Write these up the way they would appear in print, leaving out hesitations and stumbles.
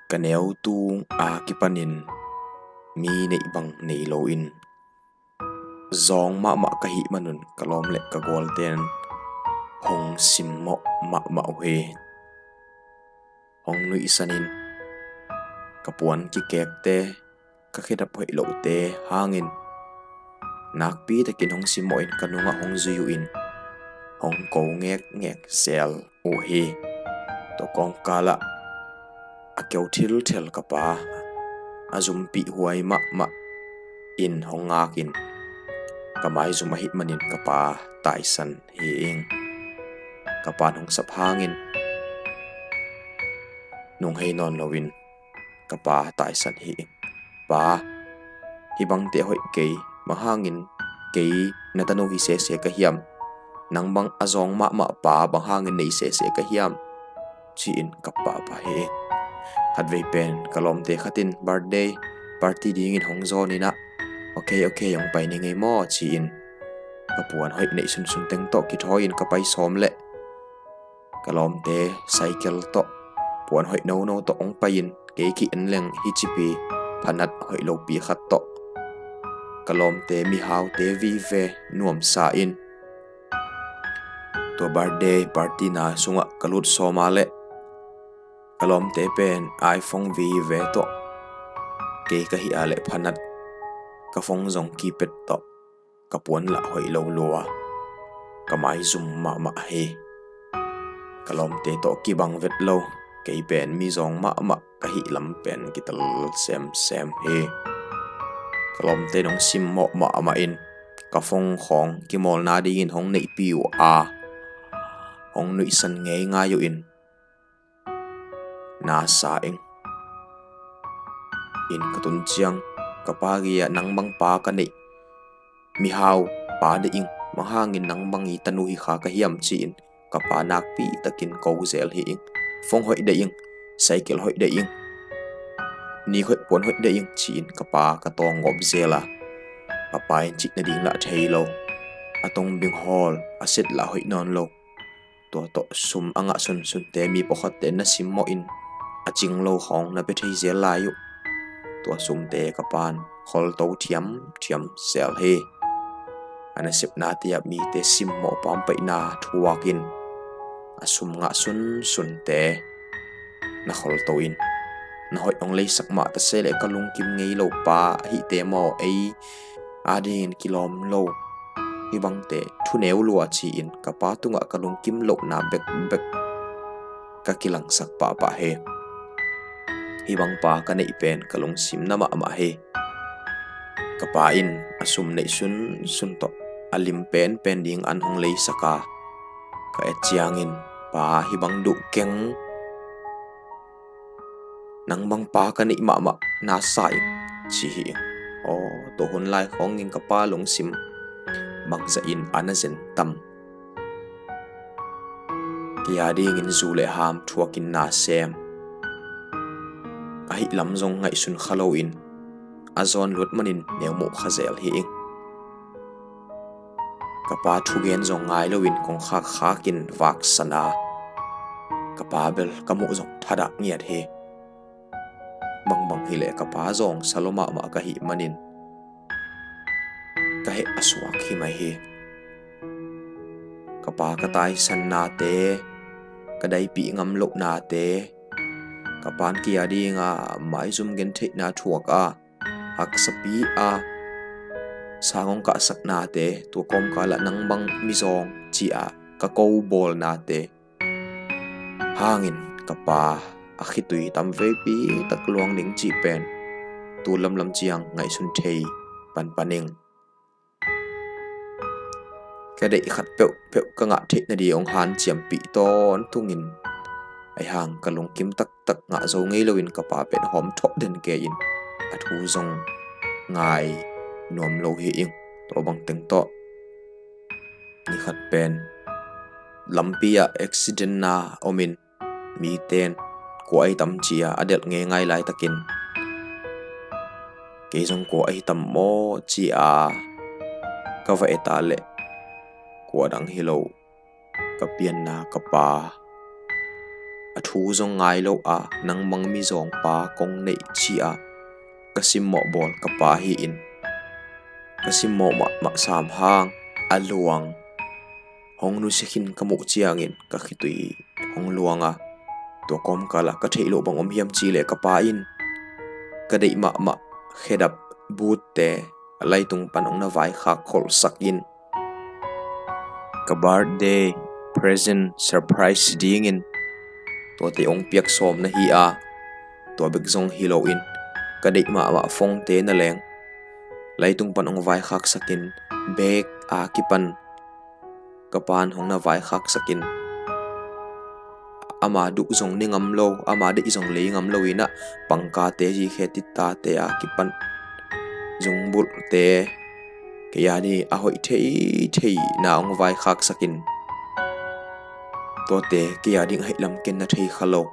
kaneu tu kipanin mi nei bang nei lo in zong ma kahi manun kalom le ka gol ten hong sim mo ma he hong nui sanin kapuan ki kek te ka khedap hoi lo te hangin nak pi takin hong sim mo in kanunga hong zuyu in hong ko ngek sel o he to kong kala akeu thil thel kapa azum pi huai ma in hong ngakin kamai zuma hit manin kapa taisan he ing kapan hong sap hangin nung hei non lovin kapa taisan he ing pa hibang te hoi ke mahangin ke natano hi se ka hiam nang bang azong ma pa bang hangin nei se ka hiam chi in kapa pa he hat vei pen kalom te khatin birthday party ding in hong zon ina okay yong pai ni ngei mo chi in kapuan hoi nei sun teng to ki thoi in kapai som le kalom te cycle to puan hoi no to ong pai in ke ki en leng hi chi pi phanat hoi lo pi khat to kalom te mi hau te vi ve nuam sa in to birthday party na sunga kalut soma le kalom te pen iPhone vi ve to ke ka hi ale phanat ka phong zong ki pet to kapuan la hoi lo loa kamai zum ma he kalom te to ki bang vet lo ke pen mi zong ma ka hi lam pen ki tal sem he kalom te nong sim mo ma in ka phong khong ki mol na ding in hong nei piu hong nui san nge nga yo in na sa eng in katun chiang kapagia nang bang pa ka nei mi hau pa de ing mahangin nang bang i tanu hi kha ka hiam chi in kapa nak pi takin ko zel hi ing phong hoi de ing cycle hoi de ing ni hoi pon hoi de ing chi in kapa ka tong ngop zela kapa in chi na ding la thailo atong bing hall aset la hoi non lo to sum anga sun te mi pokhat te na sim mo in aching lo khong na pe thei zel la yu to sum te kapan khol to thiam sel he ana sip na ti mi te sim mo pam pai na thuakin asum nga sun te na khol to in na hoi ong lei sakma ta se le kalung kim ngei lo pa hi te mo ei adin kilom lo hi bang te thu neu lua chi in kapa tunga kalung kim lo na bek ka kilang sak pa he hi bang pa ka nei pen kalung sim na ma he kapa in asum nei sun to alim pen ding an hong lei saka ka chiang in pa hi bang du keng nang bang pa ka nei ma na sai chi hi to hon lai khong in kapa long sim bang za in anazen tam kia ding in zu le ham thuakin na sem ahi lam zong ngai sun khalo in azon lut manin neumo khazel hi ing kapa thugen zong ngai lo in kong khakin vak sana kapa bel kamu zong thada ngiat he bang hi le kapa zong saloma ma ka hi manin ka he aswak hi mai he kapa ka tai san na te kadai pi ngam lo na te kapan kia dinga mai zum gen the na thuak hak sapi sangong ka sak na te tu kom ka la nang bang mi zong chi ka ko bol na te hangin kapa akhitui tam ve pi takluang ning chi pen tu lam chiang ngai sun thei paning ka dei khat pe ka nga the na di ong han chiam pi ton tungin ai hang kalung kim tak nga zo ngei loin kapa pen hom thop den ke in athu zong ngai nom lo hi ing to bang teng to ni khat pen lampia accident na omin mi ten ko ai tam chia adel nge ngai lai takin ke zong ko ai tam mo chi ka va eta le ko dang hilo ka pian na kapa a thu zong ngai lo a nang mang mi zong pa kong nei chi a kasim mo bol ka pa hi in kasim mo ma sam hang aluang hong nu sikin kamu chiang in ka khitui hong luanga to kom kala ka theilo bang om hiam chi le ka pa in ka dei ma khedap but te laitung panong na vai khak khol sakin ka birthday present surprise ding in to te ong piak som na hi a to bek zong hilo in ka dei ma phong te na leng laitung panong vai khak sakin bek a kipan kapan hong na vai khak sakin ama du zong ni ngam lo ama de zong le ngam lo ina pangka te ji kheti ta te a kipan zung bul te ke ya ni a hoi thei na ong vai khak sakin to te ke ya ding hai lam ken na thei khalo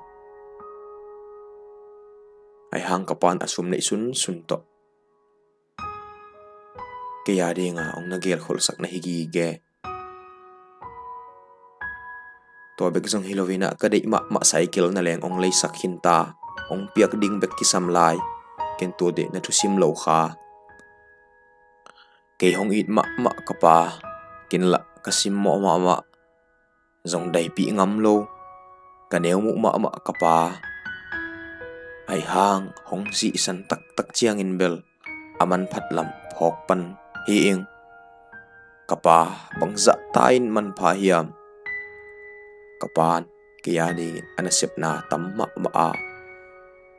ai hang kapan asum nei sun to ke ya ding a ong na gel khol sak na higi ge to bek zong hilovina ka dei ma cycle na leng ong lei sak hin ta ong piak ding bek ki sam lai ken to de na thu sim lo kha ke hong it ma kapa kin la kasim mo ma zong dai pi ngam lo ka neu mu ma kapa ai hang hong si san tak chiang in bel aman phat lam phok pan hi ing kapa bangza tain man pha hiam kapan kia ni anasep na tam ma a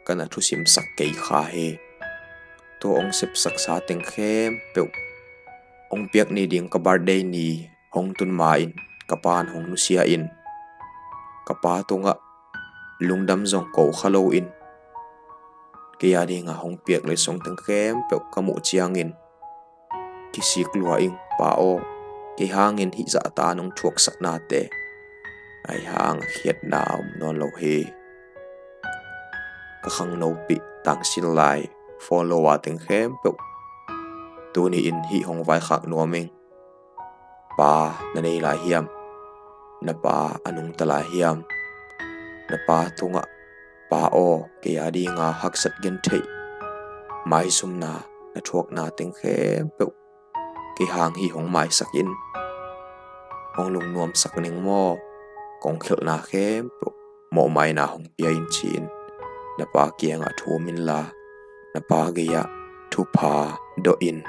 kana thu sim sak kei kha he to ong sep sak sa teng khem pe ong piak ni ding ka birthday ni hong tun ma in kapan hong nu sia in kapa tunga lungdam zong ko khalo in kia ni nga hong piak le song teng khem pe kamu chiang in kisik lua ing pa o ki hangin hi za ta nong thuak sak na te ai hang khiat naum non lo he ka khang no pi tang sil lai follow wa teng khem pe tu ni in hi hong vai khak nuaming pa na nei la hiam na pa anung tala hiam na pa tunga pa o ke adi nga hak sat gen thei mai sum na thuak na teng khem pe ki hang hi hong mai sakin hong lung nuam sak ning mo kong khel na khem mo mai na hong pia in chin na pa kianga thu min la na pa ge ya thu pa do in